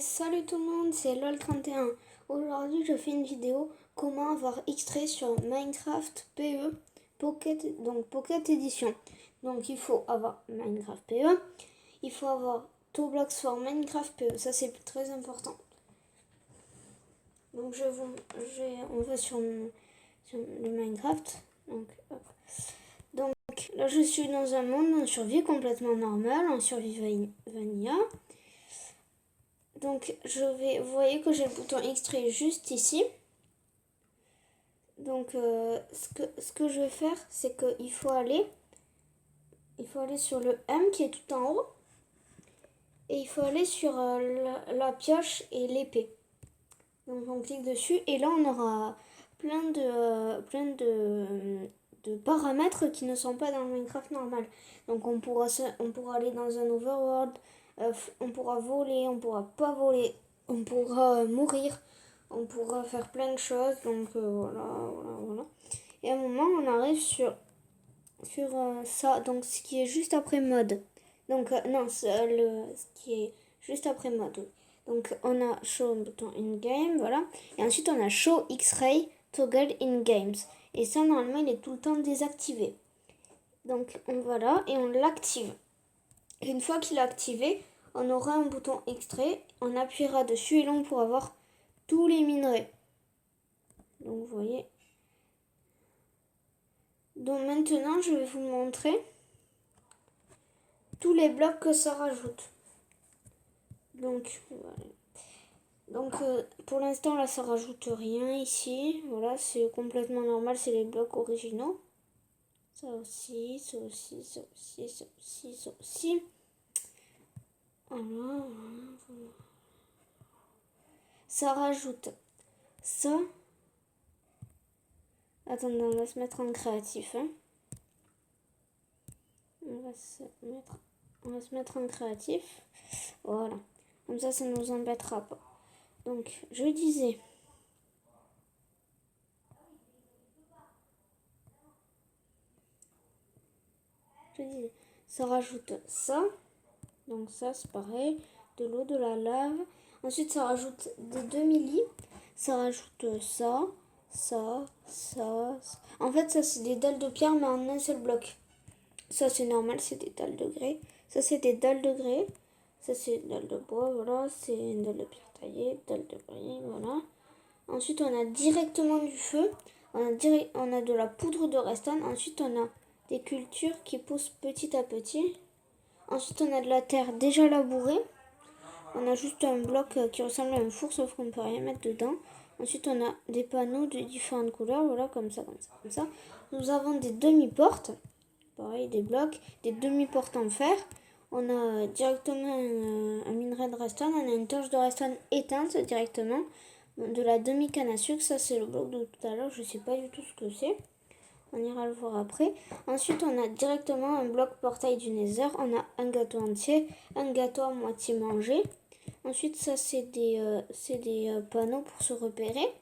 Salut tout le monde, c'est LOL31. Aujourd'hui, je fais une vidéo comment avoir extrait sur Minecraft PE Pocket, donc Pocket Edition. Donc il faut avoir Minecraft PE, il faut avoir Roblox for Minecraft PE, ça c'est très important. Donc on va sur le Minecraft. Donc là je suis dans un monde en survie complètement normal, en survie vanilla. Donc vous voyez que j'ai le bouton extrait juste ici. Donc ce que je vais faire, c'est qu'il faut aller sur le M qui est tout en haut. Et il faut aller sur la pioche et l'épée. Donc on clique dessus et là on aura plein de paramètres qui ne sont pas dans le Minecraft normal. Donc on pourra aller dans un overworld, on pourra voler, on pourra pas voler, on pourra mourir, on pourra faire plein de choses. Donc voilà. Et à un moment on arrive sur ça, donc ce qui est juste après mode. Donc non, ce qui est juste après mode. Oui. Donc on a show bouton in game, voilà. Et ensuite on a show X-ray toggle in games. Et ça normalement il est tout le temps désactivé. Donc on va là et on l'active. Une fois qu'il est activé, on aura un bouton extrait. On appuiera dessus et là on pourra voir tous les minerais. Donc vous voyez. Donc maintenant je vais vous montrer tous les blocs que ça rajoute. Donc, voilà. Donc pour l'instant là ça rajoute rien ici. Voilà, c'est complètement normal, c'est les blocs originaux. Ça aussi, ça aussi, ça aussi, ça aussi, ça aussi. Voilà. Ça rajoute ça. Attendez, on va se mettre en créatif. Hein. On va se mettre en créatif. Voilà. Comme ça ne nous embêtera pas. Donc, je disais. Ça rajoute ça. Donc ça, c'est pareil. De l'eau, de la lave. Ensuite, ça rajoute des demi-lits. Ça rajoute ça. En fait, ça, c'est des dalles de pierre, mais en un seul bloc. Ça, c'est normal, c'est des dalles de grès. Ça, c'est des dalles de grès. Ça, c'est une dalle de bois, voilà. C'est une dalle de pierre taillée, dalle de grès, voilà. Ensuite, on a directement du feu. On a de la poudre de redstone. Ensuite, on a des cultures qui poussent petit à petit. Ensuite, on a de la terre déjà labourée. On a juste un bloc qui ressemble à un four, sauf qu'on ne peut rien mettre dedans. Ensuite, on a des panneaux de différentes couleurs, voilà, comme ça. Nous avons des demi-portes, pareil, des blocs, des demi-portes en fer. On a directement un minerai de redstone, on a une torche de redstone éteinte directement. De la demi-canne à sucre, ça c'est le bloc de tout à l'heure, je ne sais pas du tout ce que c'est. On ira le voir après. Ensuite, on a directement un bloc portail du Nether. On a un gâteau entier, un gâteau à moitié mangé. Ensuite, ça, c'est des panneaux pour se repérer.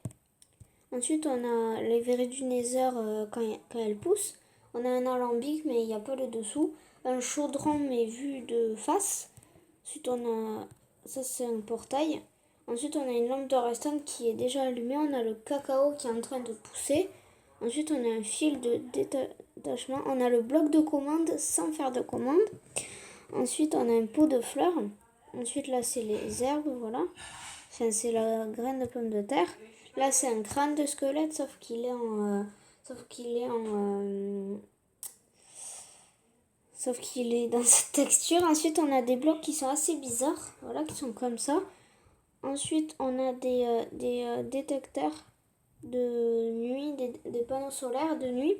Ensuite, on a les verrues du Nether quand elles poussent. On a un alambic, mais il n'y a pas le dessous. Un chaudron, mais vu de face. Ensuite, on a... Ça, c'est un portail. Ensuite, on a une lampe de redstone qui est déjà allumée. On a le cacao qui est en train de pousser. Ensuite, on a un fil de détachement. On a le bloc de commande sans faire de commande. Ensuite, on a un pot de fleurs. Ensuite, là, c'est les herbes, voilà. Enfin, c'est la graine de pomme de terre. Là, c'est un crâne de squelette, sauf qu'il est en... sauf qu'il est dans cette texture. Ensuite, on a des blocs qui sont assez bizarres, voilà, qui sont comme ça. Ensuite, on a des détecteurs de nuit, des panneaux solaires de nuit.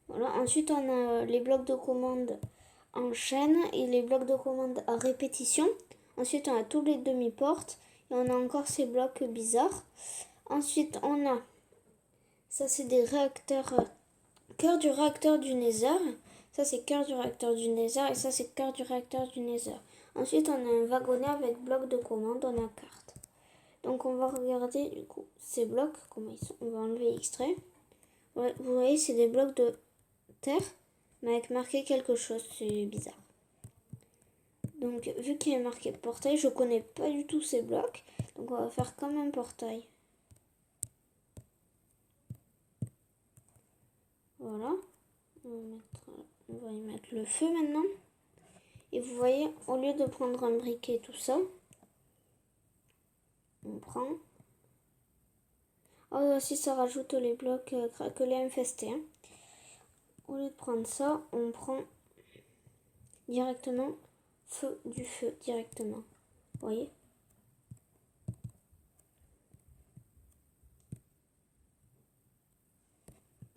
Voilà. Ensuite, on a les blocs de commande en chaîne et les blocs de commande à répétition. Ensuite, on a tous les demi-portes et on a encore ces blocs bizarres. Ensuite, on a, ça c'est des réacteurs, cœur du réacteur du Nether. Ça c'est cœur du réacteur du Nether et ça c'est cœur du réacteur du Nether. Ensuite, on a un wagonnet avec bloc de commande, on a carte. Donc, on va regarder du coup ces blocs, comment ils sont. On va enlever extrait. Ouais, vous voyez, c'est des blocs de terre, mais avec marqué quelque chose, c'est bizarre. Donc vu qu'il y a marqué portail, je connais pas du tout ces blocs. Donc on va faire comme un portail. Voilà. On va y mettre le feu maintenant. Et vous voyez, au lieu de prendre un briquet, tout ça, on prend. Oh, aussi ça rajoute les blocs craquelés infestés. Hein. Au lieu de prendre ça, on prend directement du feu directement. Vous voyez?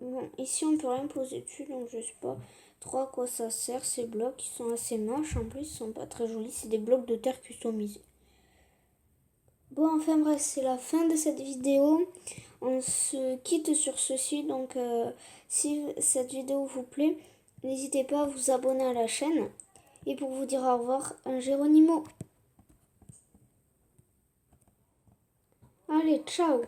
Bon, ici on peut rien poser dessus, donc je sais pas trop à quoi ça sert. Ces blocs, ils sont assez moches, en plus ils sont pas très jolis. C'est des blocs de terre customisés. Bon, enfin bref, c'est la fin de cette vidéo. On se quitte sur ceci, donc si cette vidéo vous plaît, n'hésitez pas à vous abonner à la chaîne. Et pour vous dire au revoir, un Géronimo. Allez, ciao!